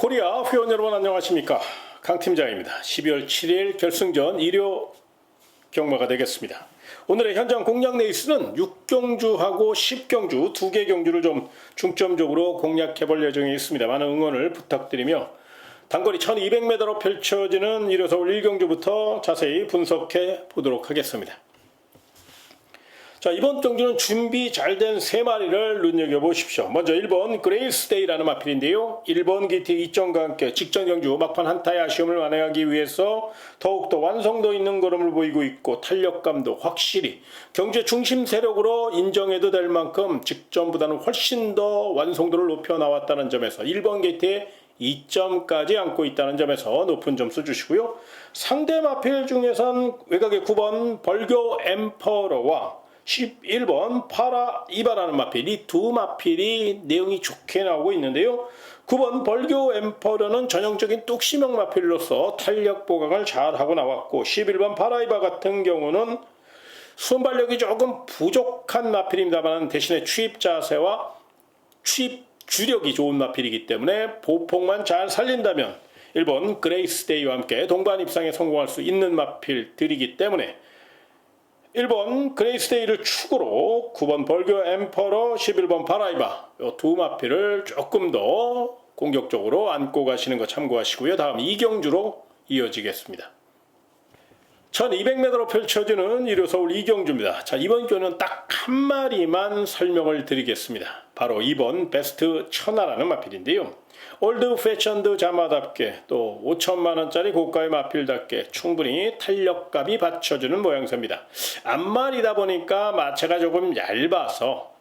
코리아 회원 여러분 안녕하십니까, 강팀장입니다. 12월 7일 결승전 1호 경마가 되겠습니다. 오늘의 현장 공략 레이스는 6경주하고 10경주 2개 경주를 좀 중점적으로 공략해 볼 예정에 있습니다. 많은 응원을 부탁드리며 단거리 1200m로 펼쳐지는 1호 서울 1경주부터 자세히 분석해 보도록 하겠습니다. 자, 이번 경주는 준비 잘 된 3마리를 눈여겨보십시오. 먼저 1번 그레이스데이라는 마필인데요. 1번 기티 2점과 함께 직전 경주 막판 한타의 아쉬움을 만회하기 위해서 더욱더 완성도 있는 걸음을 보이고 있고 탄력감도 확실히 경주의 중심 세력으로 인정해도 될 만큼 직전보다는 훨씬 더 완성도를 높여 나왔다는 점에서 1번 기티에 2점까지 안고 있다는 점에서 높은 점수 주시고요. 상대 마필 중에선 외곽의 9번 벌교 엠퍼러와 11번 파라 이바라는 마필, 이 두 마필이 내용이 좋게 나오고 있는데요. 9번 벌교 엠퍼러는 전형적인 뚝심형 마필로서 탄력 보강을 잘하고 나왔고 11번 파라 이바 같은 경우는 순발력이 조금 부족한 마필입니다만 대신에 취입 자세와 취입 주력이 좋은 마필이기 때문에 보폭만 잘 살린다면 1번 그레이스데이와 함께 동반 입상에 성공할 수 있는 마필들이기 때문에 1번 그레이스데이를 축으로 9번 벌교 엠퍼러, 11번 파라이바 이 두 마필을 조금 더 공격적으로 안고 가시는 거 참고하시고요. 다음 2경주로 이어지겠습니다. 1200m로 펼쳐지는 1호 서울 2경주입니다. 자, 이번 경주는 딱 한 마리만 설명을 드리겠습니다. 바로 2번 베스트 천하라는 마필인데요. 올드 패션드 자마답게 또 5천만원짜리 고가의 마필답게 충분히 탄력감이 받쳐주는 모양새입니다. 앞말이다 보니까 마체가 조금 얇아서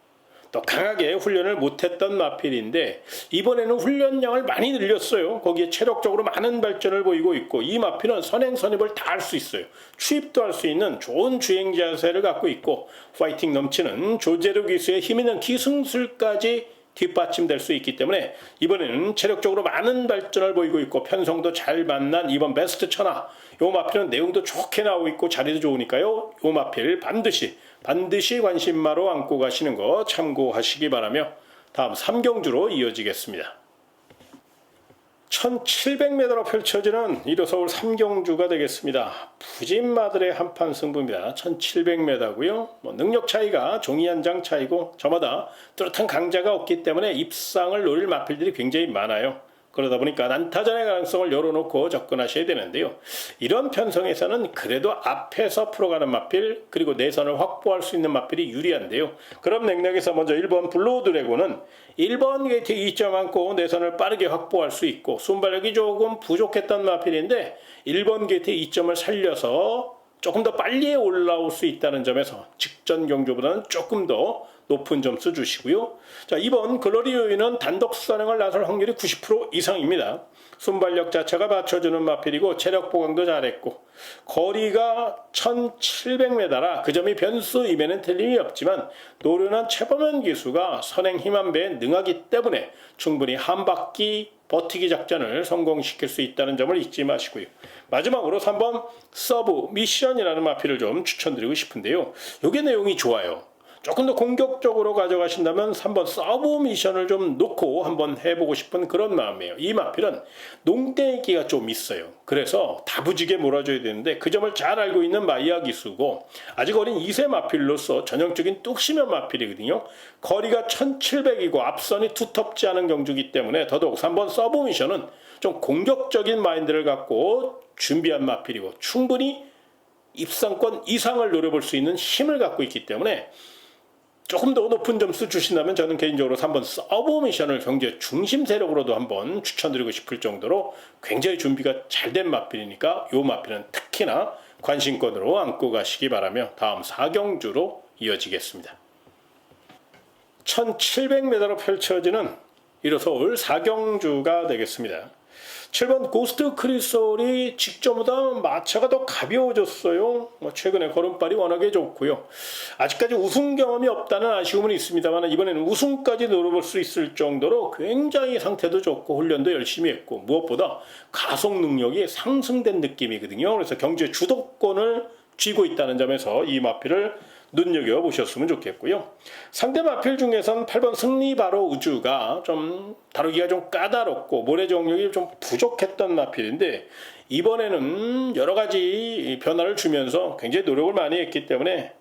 또 강하게 훈련을 못했던 마필인데 이번에는 훈련량을 많이 늘렸어요. 거기에 체력적으로 많은 발전을 보이고 있고 이 마필은 선행선입을 다 할 수 있어요. 취입도 할 수 있는 좋은 주행 자세를 갖고 있고 파이팅 넘치는 조제루 기수의 힘있는 기승술까지 뒷받침될 수 있기 때문에 이번에는 체력적으로 많은 발전을 보이고 있고 편성도 잘 만난 2번 베스트 천하, 요 마필은 내용도 좋게 나오고 있고 자리도 좋으니까요. 요 마필 반드시 관심마로 안고 가시는 거 참고하시기 바라며 다음 3경주로 이어지겠습니다. 1700m로 펼쳐지는 1호 서울 3경주가 되겠습니다. 부진마들의 한판 승부입니다. 1700m고요. 능력 차이가 종이 한 장 차이고 저마다 뚜렷한 강자가 없기 때문에 입상을 노릴 마필들이 굉장히 많아요. 그러다 보니까 난타전의 가능성을 열어놓고 접근하셔야 되는데요. 이런 편성에서는 그래도 앞에서 풀어가는 마필 그리고 내선을 확보할 수 있는 마필이 유리한데요. 그럼 맥락에서 먼저 1번 블루 드래곤은 1번 게이트 2점 안고 내선을 빠르게 확보할 수 있고 순발력이 조금 부족했던 마필인데 1번 게이트 2점을 살려서 조금 더 빨리 올라올 수 있다는 점에서 직전 경주보다는 조금 더 높은 점수 주시고요. 자, 2번 글로리 요인은 단독 선행을 나설 확률이 90% 이상입니다. 순발력 자체가 받쳐주는 마필이고 체력 보강도 잘했고 거리가 1700m라 그 점이 변수임에는 틀림이 없지만 노련한 최범현 기수가 선행 힘 한 배에 능하기 때문에 충분히 한 바퀴 버티기 작전을 성공시킬 수 있다는 점을 잊지 마시고요. 마지막으로 3번 서브 미션이라는 마필을 좀 추천드리고 싶은데요. 이게 내용이 좋아요. 조금 더 공격적으로 가져가신다면 3번 서브 미션을 좀 놓고 한번 해보고 싶은 그런 마음이에요. 이 마필은 농땡이기가 좀 있어요. 그래서 다부지게 몰아줘야 되는데 그 점을 잘 알고 있는 마이야 기수고 아직 어린 2세 마필로서 전형적인 뚝심형 마필이거든요. 거리가 1700이고 앞선이 두텁지 않은 경주기 때문에 더더욱 3번 서브 미션은 좀 공격적인 마인드를 갖고 준비한 마필이고 충분히 입상권 이상을 노려볼 수 있는 힘을 갖고 있기 때문에 조금 더 높은 점수 주신다면 저는 개인적으로 3번 서브 미션을 경주의 중심 세력으로도 한번 추천드리고 싶을 정도로 굉장히 준비가 잘 된 마필이니까 이 마필은 특히나 관심권으로 안고 가시기 바라며 다음 4경주로 이어지겠습니다. 1700m로 펼쳐지는 1호 서울 4경주가 되겠습니다. 7번 고스트 크리솔이 직전보다 마차가 더 가벼워졌어요. 최근에 걸음발이 워낙에 좋고요. 아직까지 우승 경험이 없다는 아쉬움은 있습니다만 이번에는 우승까지 노려볼 수 있을 정도로 굉장히 상태도 좋고 훈련도 열심히 했고 무엇보다 가속 능력이 상승된 느낌이거든요. 그래서 경주의 주도권을 쥐고 있다는 점에서 이 마필을 눈여겨보셨으면 좋겠고요. 상대 마필 중에선 8번 승리바로 우주가 좀 다루기가 좀 까다롭고 모래 정력이 좀 부족했던 마필인데 이번에는 여러 가지 변화를 주면서 굉장히 노력을 많이 했기 때문에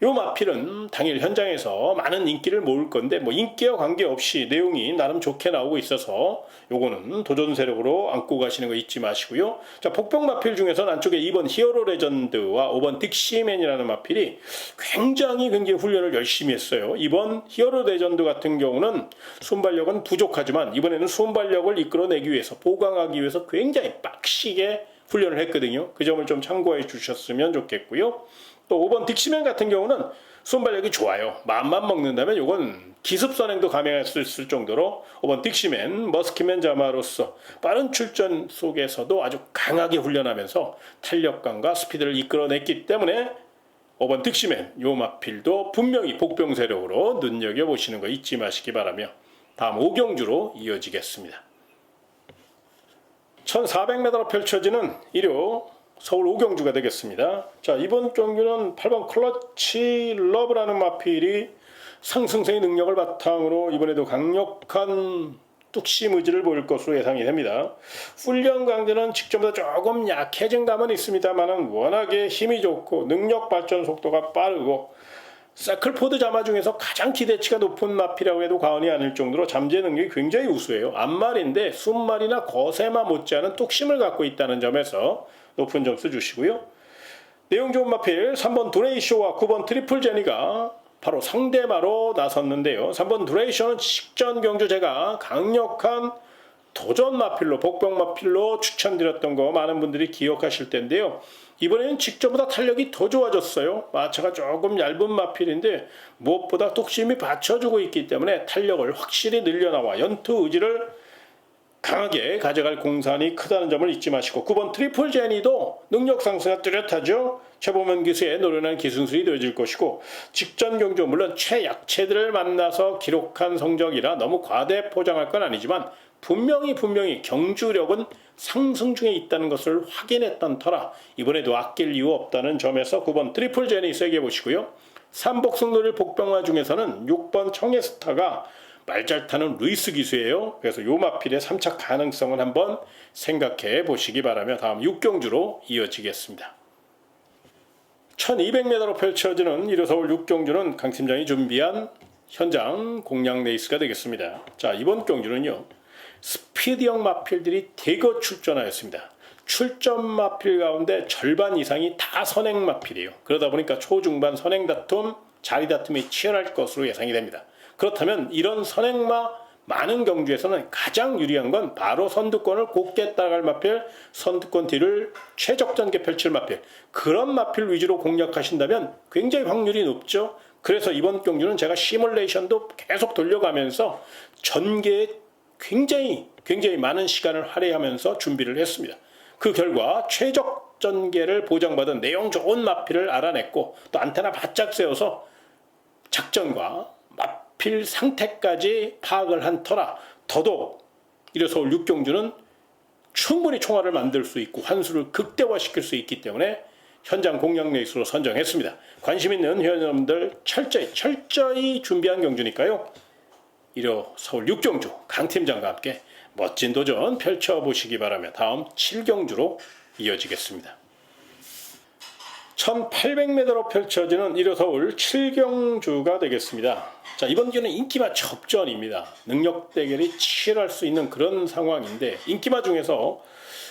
이 마필은 당일 현장에서 많은 인기를 모을 건데 뭐 인기와 관계없이 내용이 나름 좋게 나오고 있어서 요거는 도전 세력으로 안고 가시는 거 잊지 마시고요. 자, 복병 마필 중에서는 안쪽에 2번 히어로 레전드와 5번 딕시맨이라는 마필이 굉장히 훈련을 열심히 했어요. 이번 히어로 레전드 같은 경우는 순발력은 부족하지만 이번에는 순발력을 이끌어내기 위해서 보강하기 위해서 굉장히 빡시게 훈련을 했거든요. 그 점을 좀 참고해 주셨으면 좋겠고요. 또 5번 딕시맨 같은 경우는 순발력이 좋아요. 마음만 먹는다면 이건 기습 선행도 가능할 수 있을 정도로 5번 딕시맨, 머스키맨 자마로서 빠른 출전 속에서도 아주 강하게 훈련하면서 탄력감과 스피드를 이끌어냈기 때문에 5번 딕시맨 요 마필도 분명히 복병 세력으로 눈여겨보시는 거 잊지 마시기 바라며 다음 5경주로 이어지겠습니다. 1400m로 펼쳐지는 일요 서울 5경주가 되겠습니다. 자, 이번 경주는 8번 클러치 러브라는 마필이 상승세의 능력을 바탕으로 이번에도 강력한 뚝심 의지를 보일 것으로 예상이 됩니다. 훈련 강도는 직전보다 조금 약해진 감은 있습니다만 워낙에 힘이 좋고 능력 발전 속도가 빠르고 세클포드 자마 중에서 가장 기대치가 높은 마필이라고 해도 과언이 아닐 정도로 잠재 능력이 굉장히 우수해요. 앞말인데 순말이나 거세마 못지않은 뚝심을 갖고 있다는 점에서 높은 점수 주시고요. 내용 좋은 마필 3번 두레이쇼와 9번 트리플 제니가 바로 상대마로 나섰는데요. 3번 두레이쇼는 직전 경주 제가 강력한 도전 마필로 복병 마필로 추천드렸던 거 많은 분들이 기억하실 텐데요. 이번에는 직전보다 탄력이 더 좋아졌어요. 마차가 조금 얇은 마필인데 무엇보다 뚝심이 받쳐주고 있기 때문에 탄력을 확실히 늘려나와 연투 의지를 강하게 가져갈 공산이 크다는 점을 잊지 마시고 9번 트리플 제니도 능력 상승가 뚜렷하죠. 최보면 기수의 노련한 기승술이 되어질 것이고 직전 경주 물론 최약체들을 만나서 기록한 성적이라 너무 과대 포장할 건 아니지만 분명히 경주력은 상승 중에 있다는 것을 확인했던 터라 이번에도 아낄 이유 없다는 점에서 9번 트리플 제니 세게 보시고요. 3복승 노릴 복병화 중에서는 6번 청해스타가 말 잘 타는 루이스 기수예요. 그래서 요 마필의 3차 가능성을 한번 생각해 보시기 바라며 다음 6경주로 이어지겠습니다. 1200m로 펼쳐지는 1호 서울 6경주는 강 팀장이 준비한 현장 공략 레이스가 되겠습니다. 자, 이번 경주는요. 스피드형 마필들이 대거 출전하였습니다. 출전 마필 가운데 절반 이상이 다 선행 마필이에요. 그러다 보니까 초중반 선행 다툼, 자리 다툼이 치열할 것으로 예상이 됩니다. 그렇다면 이런 선행마 많은 경주에서는 가장 유리한 건 바로 선두권을 곧게 따라갈 마필, 선두권 뒤를 최적전개 펼칠 마필, 그런 마필 위주로 공략하신다면 굉장히 확률이 높죠. 그래서 이번 경주는 제가 시뮬레이션도 계속 돌려가면서 전개에 굉장히 많은 시간을 할애하면서 준비를 했습니다. 그 결과 최적 전개를 보장받은 내용 좋은 마필을 알아냈고 또 안테나 바짝 세워서 작전과 마필 상태까지 파악을 한 터라 더더욱 이래서 서울 6경주는 충분히 총알을 만들 수 있고 환수를 극대화시킬 수 있기 때문에 현장 공략 레이스로 선정했습니다. 관심 있는 회원님들 철저히 준비한 경주니까요. 이러 서울 6경주 강 팀장과 함께 멋진 도전 펼쳐보시기 바라며 다음 7경주로 이어지겠습니다. 1800m로 펼쳐지는 1호 서울 7경주가 되겠습니다. 자, 이번 경기는 인기마 접전입니다. 능력 대결이 치열할 수 있는 그런 상황인데 인기마 중에서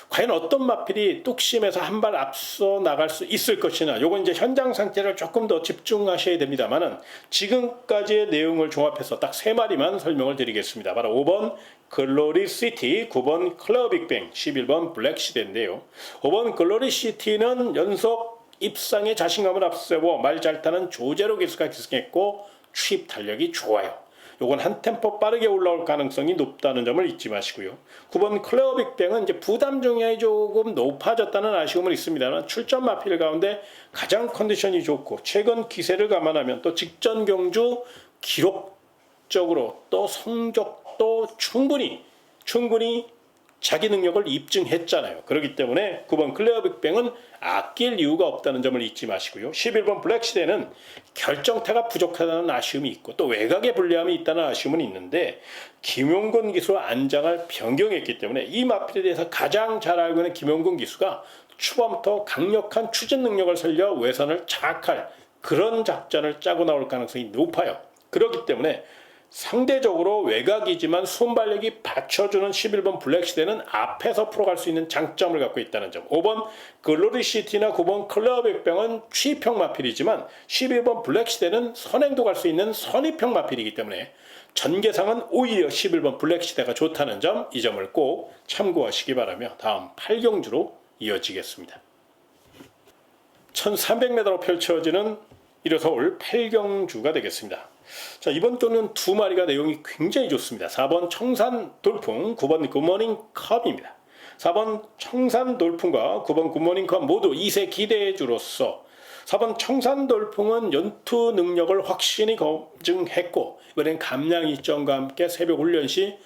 과연 어떤 마필이 뚝심에서 한 발 앞서 나갈 수 있을 것이냐, 요건 이제 현장 상태를 조금 더 집중하셔야 됩니다만은 지금까지의 내용을 종합해서 딱 3마리만 설명을 드리겠습니다. 바로 5번 글로리 시티, 9번 클럽 빅뱅, 11번 블랙 시대인데요. 5번 글로리 시티는 연속 입상에 자신감을 앞세워 말 잘 타는 조제로 기수가 기승했고 추입 탄력이 좋아요. 요건 한 템포 빠르게 올라올 가능성이 높다는 점을 잊지 마시고요. 9번 클레어 빅뱅은 이제 부담 중량이 조금 높아졌다는 아쉬움은 있습니다만 출전 마필 가운데 가장 컨디션이 좋고 최근 기세를 감안하면 또 직전 경주 기록적으로 또 성적도 충분히 자기 능력을 입증했잖아요. 그렇기 때문에 9번 클레어 빅뱅은 아낄 이유가 없다는 점을 잊지 마시고요. 11번 블랙시대는 결정타가 부족하다는 아쉬움이 있고 또 외곽의 불리함이 있다는 아쉬움은 있는데 김용곤 기수와 안장을 변경했기 때문에 이 마필에 대해서 가장 잘 알고 있는 김용곤 기수가 초반부터 강력한 추진 능력을 살려 외선을 장악할 그런 작전을 짜고 나올 가능성이 높아요. 그렇기 때문에 상대적으로 외곽이지만 순발력이 받쳐주는 11번 블랙시대는 앞에서 풀어갈 수 있는 장점을 갖고 있다는 점. 5번 글로리시티나 9번 클레어 빅뱅은 취입형 마필이지만 11번 블랙시대는 선행도 갈 수 있는 선입형 마필이기 때문에 전개상은 오히려 11번 블랙시대가 좋다는 점, 이 점을 꼭 참고하시기 바라며 다음 8경주로 이어지겠습니다. 1300m로 펼쳐지는 1호 서울 8경주가 되겠습니다. 자, 이번 또는 두 마리가 내용이 굉장히 좋습니다. 4번 청산 돌풍, 9번 굿모닝 컵입니다. 4번 청산 돌풍과 9번 굿모닝 컵 모두 2세 기대주로서 4번 청산 돌풍은 연투 능력을 확실히 검증했고 이번엔 감량 이점과 함께 새벽 훈련 시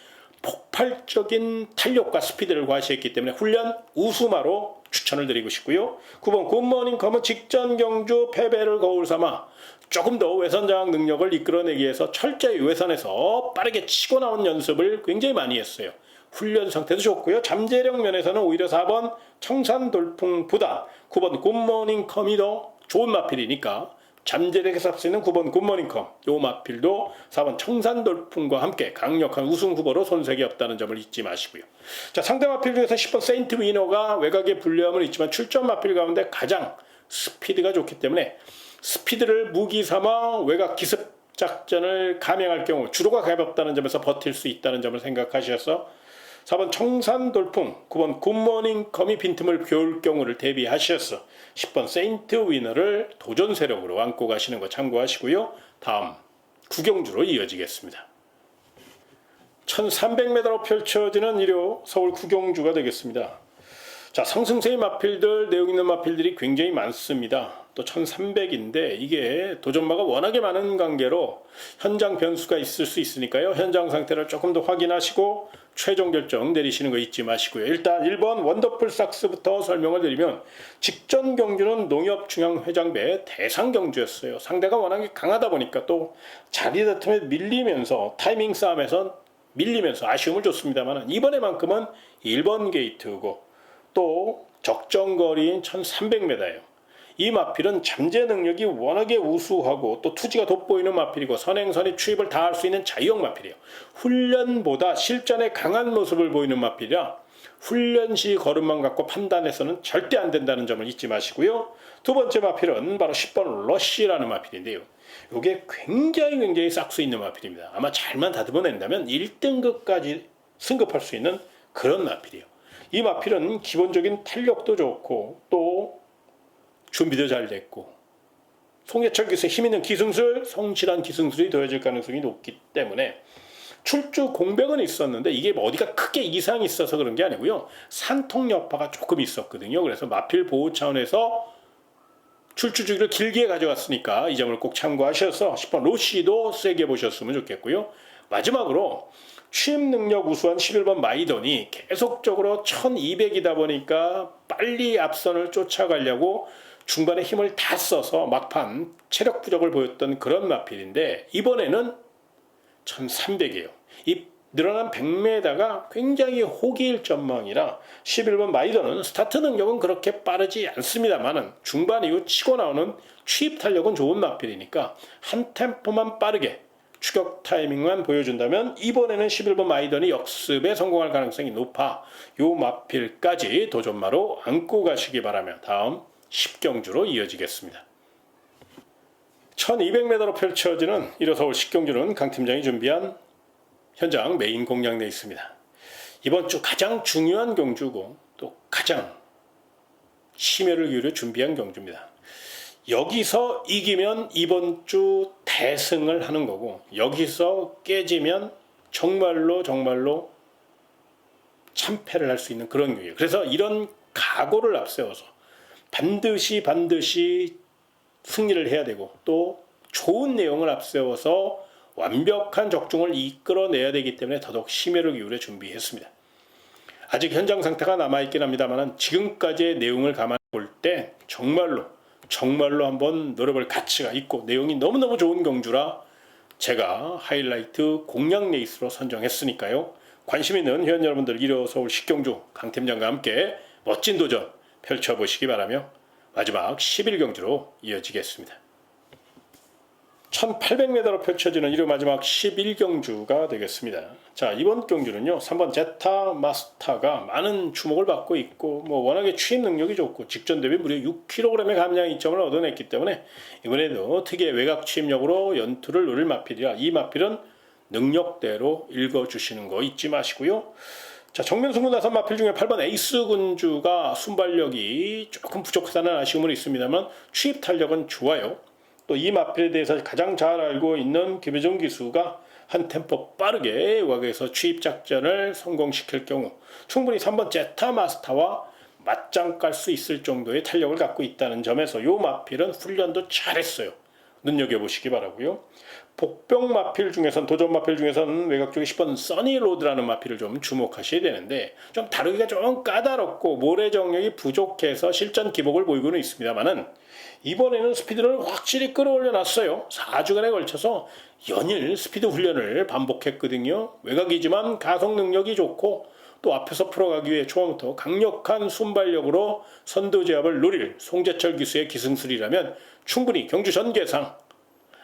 폭발적인 탄력과 스피드를 과시했기 때문에 훈련 우수마로 추천을 드리고 싶고요. 9번 굿모닝 컵은 직전 경주 패배를 거울 삼아 조금 더 외선 장악 능력을 이끌어내기 위해서 철저히 외선에서 빠르게 치고 나온 연습을 굉장히 많이 했어요. 훈련 상태도 좋고요. 잠재력 면에서는 오히려 4번 청산 돌풍보다 9번 굿모닝 컴이 더 좋은 마필이니까 잠재력에서 앞서 있는 9번 굿모닝 컴, 요 마필도 4번 청산 돌풍과 함께 강력한 우승 후보로 손색이 없다는 점을 잊지 마시고요. 자, 상대 마필 중에서 10번 세인트 위너가 외곽의 불리함은 있지만 출전 마필 가운데 가장 스피드가 좋기 때문에 스피드를 무기 삼아 외곽 기습 작전을 감행할 경우 주로가 가볍다는 점에서 버틸 수 있다는 점을 생각하셔서 4번 청산 돌풍, 9번 굿모닝 컴이 빈틈을 겨울 경우를 대비하셔서 10번 세인트 위너를 도전 세력으로 안고 가시는 거 참고하시고요. 다음 9경주로 이어지겠습니다. 1300m로 펼쳐지는 1호 서울 9경주가 되겠습니다. 자, 상승세의 마필들, 내용 있는 마필들이 굉장히 많습니다. 또 1300인데 이게 도전마가 워낙에 많은 관계로 현장 변수가 있을 수 있으니까요. 현장 상태를 조금 더 확인하시고 최종 결정 내리시는 거 잊지 마시고요. 일단 1번 원더풀 삭스부터 설명을 드리면 직전 경주는 농협중앙회장배 대상 경주였어요. 상대가 워낙에 강하다 보니까 또 자리 다툼에 밀리면서 타이밍 싸움에서 밀리면서 아쉬움을 줬습니다만 이번에만큼은 1번 게이트고 또 적정거리인 1300m예요. 이 마필은 잠재 능력이 워낙에 우수하고 또 투지가 돋보이는 마필이고 선행선의 추입을 다 할 수 있는 자유형 마필이에요. 훈련보다 실전에 강한 모습을 보이는 마필이라 훈련 시 걸음만 갖고 판단해서는 절대 안 된다는 점을 잊지 마시고요. 두 번째 마필은 바로 10번 러쉬라는 마필인데요. 이게 굉장히 싹수 있는 마필입니다. 아마 잘만 다듬어낸다면 1등급까지 승급할 수 있는 그런 마필이에요. 이 마필은 기본적인 탄력도 좋고 또 준비도 잘 됐고 송예철 기수의 힘있는 기승술, 성실한 기승술이 더해질 가능성이 높기 때문에 출주 공백은 있었는데 이게 어디가 크게 이상이 있어서 그런 게 아니고요. 산통 여파가 조금 있었거든요. 그래서 마필 보호 차원에서 출주 주기를 길게 가져갔으니까 이 점을 꼭 참고하셔서 10번 로시도 세게 보셨으면 좋겠고요. 마지막으로 취입 능력 우수한 11번 마이던이 계속적으로 1200이다 보니까 빨리 앞선을 쫓아가려고 중반에 힘을 다 써서 막판 체력 부족을 보였던 그런 마필인데 이번에는 1300이에요. 이 늘어난 100m가 굉장히 호기일 전망이라 11번 마이던은 스타트 능력은 그렇게 빠르지 않습니다만 중반 이후 치고 나오는 취입 탄력은 좋은 마필이니까 한 템포만 빠르게 추격 타이밍만 보여준다면 이번에는 11번 마이던이 역습에 성공할 가능성이 높아 요 마필까지 도전마로 안고 가시기 바라며 다음 10경주로 이어지겠습니다. 1200m로 펼쳐지는 1호 서울 10경주는 강 팀장이 준비한 현장 메인 공략 내에 있습니다. 이번 주 가장 중요한 경주고 또 가장 심혈을 기울여 준비한 경주입니다. 여기서 이기면 이번 주 대승을 하는 거고 여기서 깨지면 정말로 참패를 할 수 있는 그런 경기예요. 그래서 이런 각오를 앞세워서 반드시 승리를 해야 되고 또 좋은 내용을 앞세워서 완벽한 적중을 이끌어내야 되기 때문에 더더욱 심혈을 기울여 준비했습니다. 아직 현장 상태가 남아있긴 합니다만 지금까지의 내용을 감안해 볼 때 정말로 한번 노려볼 가치가 있고 내용이 너무너무 좋은 경주라 제가 하이라이트 공략 레이스로 선정했으니까요. 관심 있는 회원 여러분들 1호 서울 10경주 강팀장과 함께 멋진 도전 펼쳐보시기 바라며 마지막 11경주로 이어지겠습니다. 1800m로 펼쳐지는 1호 마지막 11경주가 되겠습니다. 자, 이번 경주는요 3번 제타 마스타가 많은 주목을 받고 있고 워낙에 추임 능력이 좋고 직전 대비 무려 6kg의 감량 이점을 얻어냈기 때문에 이번에도 특이의 외곽 추임력으로 연투를 노릴 마필이라 이 마필은 능력대로 읽어주시는 거 잊지 마시고요. 자, 정면 승부 나선 마필 중에 8번 에이스 군주가 순발력이 조금 부족하다는 아쉬움은 있습니다만 추입 탄력은 좋아요. 또 이 마필에 대해서 가장 잘 알고 있는 김효정 기수가 한 템포 빠르게 외곽에서 추입 작전을 성공시킬 경우 충분히 3번 제타 마스타와 맞짱 깔 수 있을 정도의 탄력을 갖고 있다는 점에서 이 마필은 훈련도 잘했어요. 눈여겨보시기 바라고요. 복병 마필 중에선 도전 마필 중에선 외곽 쪽에 10번 써니로드라는 마필을 좀 주목하셔야 되는데 좀 다루기가 좀 까다롭고 모래 정력이 부족해서 실전 기복을 보이고는 있습니다만은 이번에는 스피드를 확실히 끌어올려 놨어요. 4주간에 걸쳐서 연일 스피드 훈련을 반복했거든요. 외곽이지만 가속 능력이 좋고 또 앞에서 풀어가기 위해 초반부터 강력한 순발력으로 선두 제압을 노릴 송재철 기수의 기승술이라면 충분히 경주 전개상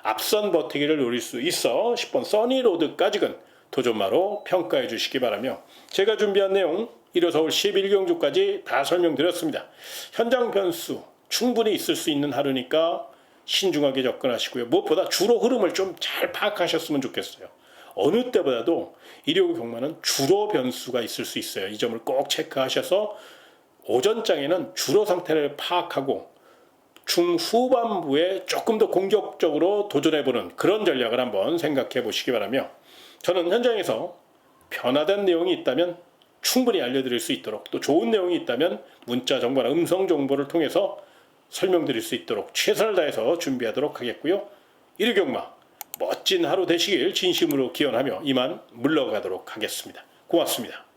앞선 버티기를 노릴 수 있어 10번 써니로드까지는 도전마로 평가해 주시기 바라며 제가 준비한 내용 1호 서울 11경주까지 다 설명드렸습니다. 현장 변수 충분히 있을 수 있는 하루니까 신중하게 접근하시고요. 무엇보다 주로 흐름을 좀 잘 파악하셨으면 좋겠어요. 어느 때보다도 일요 경마는 주로 변수가 있을 수 있어요. 이 점을 꼭 체크하셔서 오전장에는 주로 상태를 파악하고 중후반부에 조금 더 공격적으로 도전해보는 그런 전략을 한번 생각해 보시기 바라며 저는 현장에서 변화된 내용이 있다면 충분히 알려드릴 수 있도록 또 좋은 내용이 있다면 문자 정보나 음성 정보를 통해서 설명드릴 수 있도록 최선을 다해서 준비하도록 하겠고요. 일요경마 멋진 하루 되시길 진심으로 기원하며 이만 물러가도록 하겠습니다. 고맙습니다.